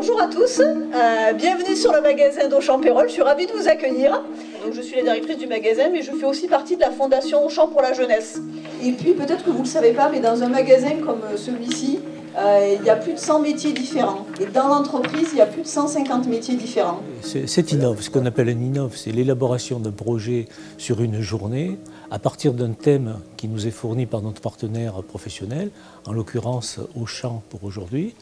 Bonjour à tous, bienvenue sur le magasin d'Auchan-Pérol, je suis ravie de vous accueillir. Donc, je suis la directrice du magasin, mais je fais aussi partie de la fondation Auchan pour la jeunesse. Et puis peut-être que vous ne le savez pas, mais dans un magasin comme celui-ci, il y a plus de 100 métiers différents. Et dans l'entreprise, il y a plus de 150 métiers différents. C'est Innov, ce qu'on appelle un Innov, c'est l'élaboration d'un projet sur une journée à partir d'un thème qui nous est fourni par notre partenaire professionnel, en l'occurrence Auchan pour aujourd'hui,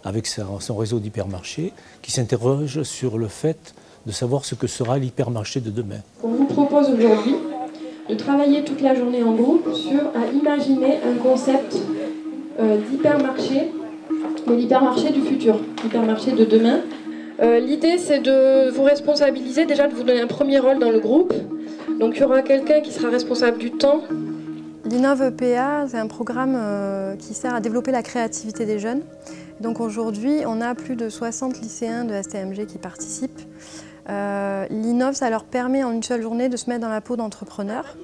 avec son réseau d'hypermarchés, qui s'interroge sur le fait de savoir ce que sera l'hypermarché de demain. On vous propose aujourd'hui de travailler toute la journée en groupe à imaginer un concept d'hypermarché, mais l'hypermarché du futur, l'hypermarché de demain. L'idée, c'est de vous responsabiliser, déjà de vous donner un premier rôle dans le groupe. Donc il y aura quelqu'un qui sera responsable du temps. L'Innov EPA, c'est un programme qui sert à développer la créativité des jeunes. Donc aujourd'hui, on a plus de 60 lycéens de STMG qui participent. L'Innov, ça leur permet en une seule journée de se mettre dans la peau d'entrepreneurs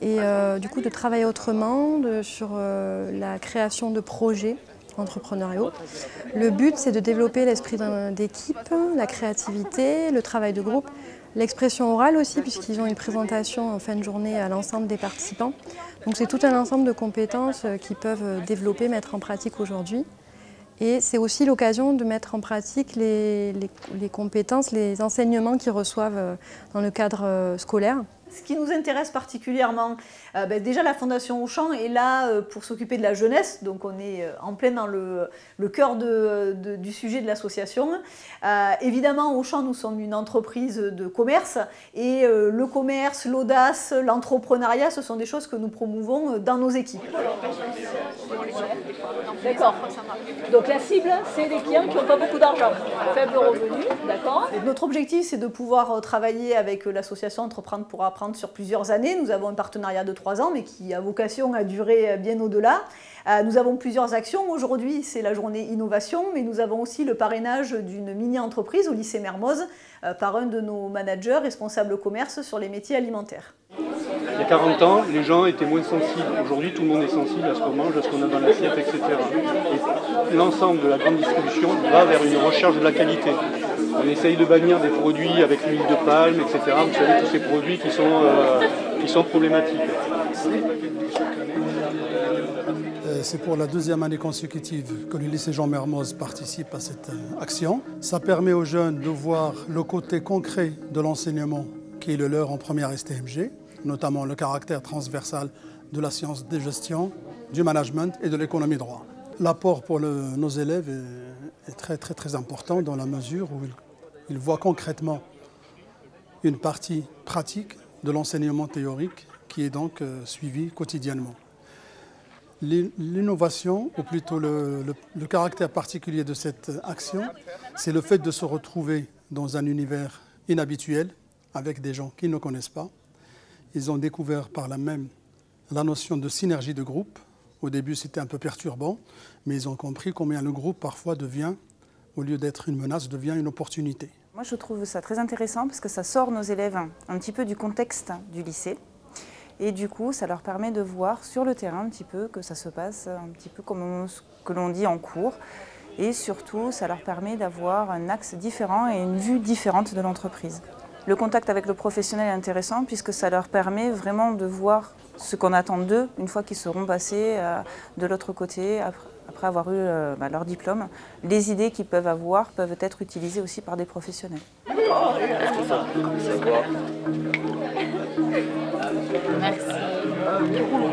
et du coup de travailler autrement sur la création de projets entrepreneuriaux. Le but, c'est de développer l'esprit d'équipe, la créativité, le travail de groupe, l'expression orale aussi, puisqu'ils ont une présentation en fin de journée à l'ensemble des participants. Donc c'est tout un ensemble de compétences qu'ils peuvent développer, mettre en pratique aujourd'hui. Et c'est aussi l'occasion de mettre en pratique les compétences, les enseignements qu'ils reçoivent dans le cadre scolaire. Ce qui nous intéresse particulièrement, déjà la Fondation Auchan est là pour s'occuper de la jeunesse, donc on est en plein dans le cœur du sujet de l'association. Évidemment, Auchan, nous sommes une entreprise de commerce et le commerce, l'audace, l'entrepreneuriat, ce sont des choses que nous promouvons dans nos équipes. D'accord. Donc la cible, c'est des clients qui n'ont pas beaucoup d'argent, faible revenu, d'accord. Notre objectif, c'est de pouvoir travailler avec l'association Entreprendre pour apprendre sur plusieurs années. Nous avons un partenariat de 3 ans, mais qui a vocation à durer bien au-delà. Nous avons plusieurs actions. Aujourd'hui, c'est la journée innovation, mais nous avons aussi le parrainage d'une mini-entreprise au lycée Mermoz par un de nos managers responsables commerce sur les métiers alimentaires. Il y a 40 ans, les gens étaient moins sensibles. Aujourd'hui, tout le monde est sensible à ce qu'on mange, à ce qu'on a dans l'assiette, etc. Et l'ensemble de la grande distribution va vers une recherche de la qualité. On essaye de bannir des produits avec l'huile de palme, etc. Vous savez, tous ces produits qui sont problématiques. C'est pour la 2e année consécutive que le lycée Jean Mermoz participe à cette action. Ça permet aux jeunes de voir le côté concret de l'enseignement qui est le leur en première STMG, notamment le caractère transversal de la science de gestion, du management et de l'économie droit. L'apport pour nos élèves est très important dans la mesure où ils voient concrètement une partie pratique de l'enseignement théorique qui est donc suivie quotidiennement. L'innovation, ou plutôt le caractère particulier de cette action, c'est le fait de se retrouver dans un univers inhabituel avec des gens qu'ils ne connaissent pas. Ils ont découvert par là même la notion de synergie de groupe. Au début, c'était un peu perturbant, mais ils ont compris combien le groupe parfois devient, au lieu d'être une menace, devient une opportunité. Moi, je trouve ça très intéressant parce que ça sort nos élèves un petit peu du contexte du lycée. Et du coup, ça leur permet de voir sur le terrain un petit peu que ça se passe un petit peu comme ce que l'on dit en cours. Et surtout, ça leur permet d'avoir un axe différent et une vue différente de l'entreprise. Le contact avec le professionnel est intéressant puisque ça leur permet vraiment de voir ce qu'on attend d'eux une fois qu'ils seront passés de l'autre côté, après avoir eu leur diplôme. Les idées qu'ils peuvent avoir peuvent être utilisées aussi par des professionnels. Merci.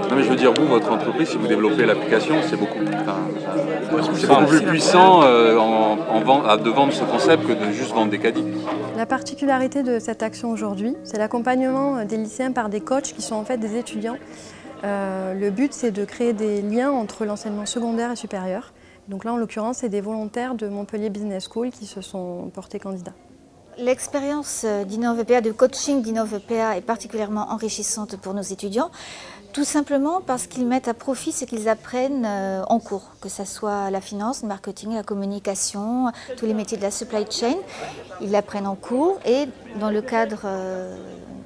Non mais je veux dire, vous, votre entreprise, si vous développez l'application, c'est beaucoup plus puissant de vendre ce concept que de juste vendre des caddies. La particularité de cette action aujourd'hui, c'est l'accompagnement des lycéens par des coachs qui sont en fait des étudiants. Le but, c'est de créer des liens entre l'enseignement secondaire et supérieur. Donc là, en l'occurrence, c'est des volontaires de Montpellier Business School qui se sont portés candidats. L'expérience d'Innov EPA, de coaching d'Innov EPA est particulièrement enrichissante pour nos étudiants, tout simplement parce qu'ils mettent à profit ce qu'ils apprennent en cours, que ce soit la finance, le marketing, la communication, tous les métiers de la supply chain. Ils l'apprennent en cours et dans le cadre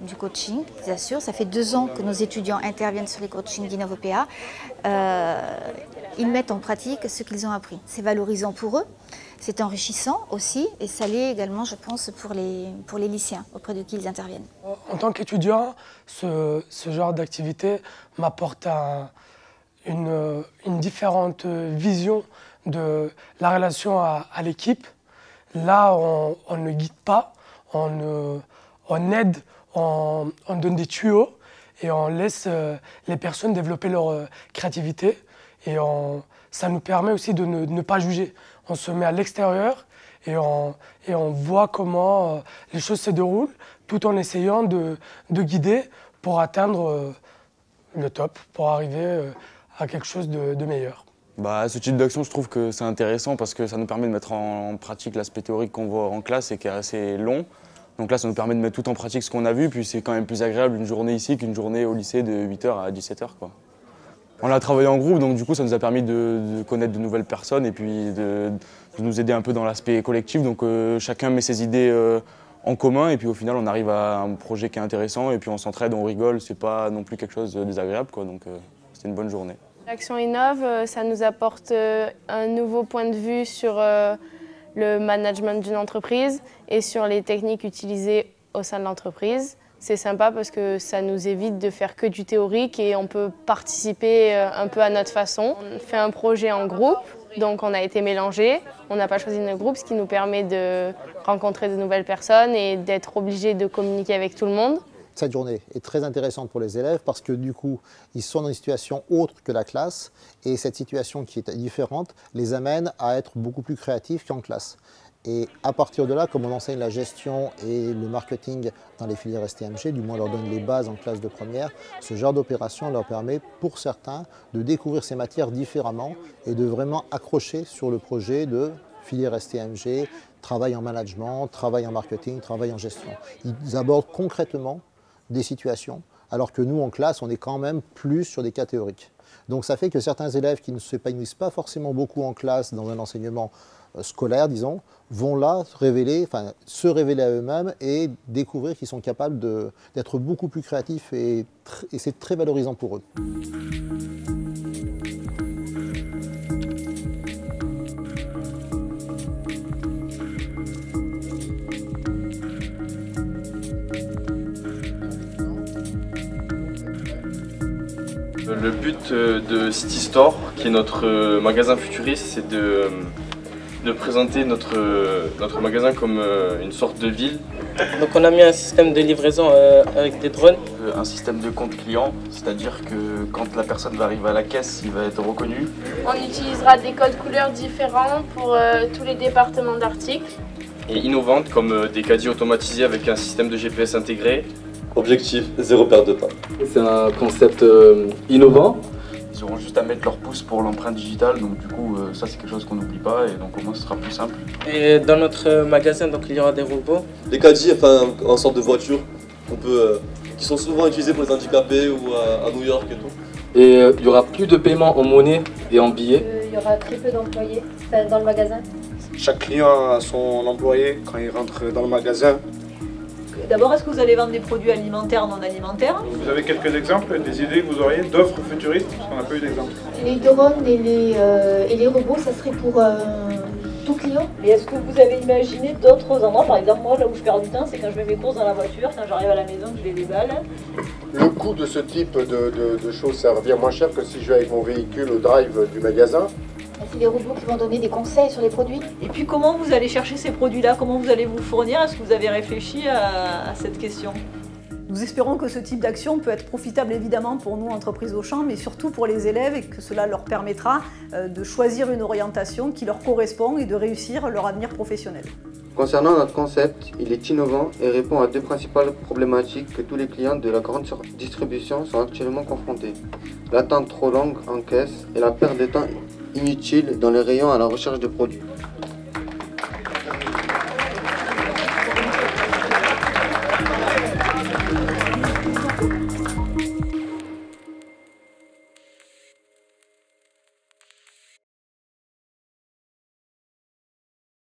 du coaching, bien sûr, ça fait 2 ans que nos étudiants interviennent sur les coachings d'Innov EPA. Ils mettent en pratique ce qu'ils ont appris. C'est valorisant pour eux. C'est enrichissant aussi et ça l'est également, je pense, pour les lycéens auprès de qui ils interviennent. En tant qu'étudiant, ce genre d'activité m'apporte une différente vision de la relation à l'équipe. Là, on ne guide pas, on aide, on donne des tuyaux et on laisse les personnes développer leur créativité. Et ça nous permet aussi de ne pas juger. On se met à l'extérieur et on voit comment les choses se déroulent tout en essayant de guider pour atteindre le top, pour arriver à quelque chose de meilleur. Ce type d'action, je trouve que c'est intéressant parce que ça nous permet de mettre en pratique l'aspect théorique qu'on voit en classe et qui est assez long. Donc là, ça nous permet de mettre tout en pratique ce qu'on a vu, puis c'est quand même plus agréable une journée ici qu'une journée au lycée de 8h à 17h, quoi. On a travaillé en groupe, donc du coup, ça nous a permis de connaître de nouvelles personnes et puis de nous aider un peu dans l'aspect collectif. Donc chacun met ses idées en commun et puis au final, on arrive à un projet qui est intéressant et puis on s'entraide, on rigole. C'est pas non plus quelque chose de désagréable, quoi. Donc c'était une bonne journée. L'action Innov, ça nous apporte un nouveau point de vue sur le management d'une entreprise et sur les techniques utilisées au sein de l'entreprise. C'est sympa parce que ça nous évite de faire que du théorique et on peut participer un peu à notre façon. On fait un projet en groupe, donc on a été mélangés. On n'a pas choisi notre groupe, ce qui nous permet de rencontrer de nouvelles personnes et d'être obligés de communiquer avec tout le monde. Cette journée est très intéressante pour les élèves parce que du coup, ils sont dans une situation autre que la classe et cette situation qui est différente les amène à être beaucoup plus créatifs qu'en classe. Et à partir de là, comme on enseigne la gestion et le marketing dans les filières STMG, du moins on leur donne les bases en classe de première, ce genre d'opération leur permet pour certains de découvrir ces matières différemment et de vraiment accrocher sur le projet de filière STMG, travail en management, travail en marketing, travail en gestion. Ils abordent concrètement des situations, alors que nous en classe, on est quand même plus sur des cas théoriques. Donc ça fait que certains élèves qui ne s'épanouissent pas forcément beaucoup en classe dans un enseignement scolaire, disons, vont là se révéler à eux-mêmes et découvrir qu'ils sont capables d'être beaucoup plus créatifs et c'est très valorisant pour eux. Le but de City Store, qui est notre magasin futuriste, c'est de présenter notre magasin comme une sorte de ville. Donc on a mis un système de livraison avec des drones. Un système de compte client, c'est-à-dire que quand la personne va arriver à la caisse, il va être reconnu. On utilisera des codes couleurs différents pour tous les départements d'articles. Et innovantes comme des caddies automatisés avec un système de GPS intégré. Objectif, 0 perte de temps. C'est un concept innovant. Ils auront juste à mettre leur pouce pour l'empreinte digitale, donc du coup ça c'est quelque chose qu'on n'oublie pas et donc au moins ce sera plus simple. Et dans notre magasin, donc, il y aura des robots. Les caddies, en sorte de voiture, qui sont souvent utilisés pour les handicapés ou à New York et tout. Et il y aura plus de paiement en monnaie et en billets. Il y aura très peu d'employés dans le magasin. Chaque client a son employé quand il rentre dans le magasin. D'abord, est-ce que vous allez vendre des produits alimentaires, non alimentaires? Vous avez quelques exemples, des idées que vous auriez d'offres futuristes? Parce qu'on n'a pas eu d'exemple. Les drones et les robots, ça serait pour tout client. Mais est-ce que vous avez imaginé d'autres endroits? Par exemple, moi, là où je perds du temps, c'est quand je fais mes courses dans la voiture, quand j'arrive à la maison, que je les déballe. Le coût de ce type de choses, ça revient moins cher que si je vais avec mon véhicule au drive du magasin. C'est les robots qui vont donner des conseils sur les produits. Et puis comment vous allez chercher ces produits-là? Comment vous allez vous fournir? Est-ce que vous avez réfléchi à cette question? Nous espérons que ce type d'action peut être profitable évidemment pour nous, entreprises Auchan, mais surtout pour les élèves et que cela leur permettra de choisir une orientation qui leur correspond et de réussir leur avenir professionnel. Concernant notre concept, il est innovant et répond à deux principales problématiques que tous les clients de la grande distribution sont actuellement confrontés. L'attente trop longue en caisse et la perte de temps inutile dans les rayons à la recherche de produits.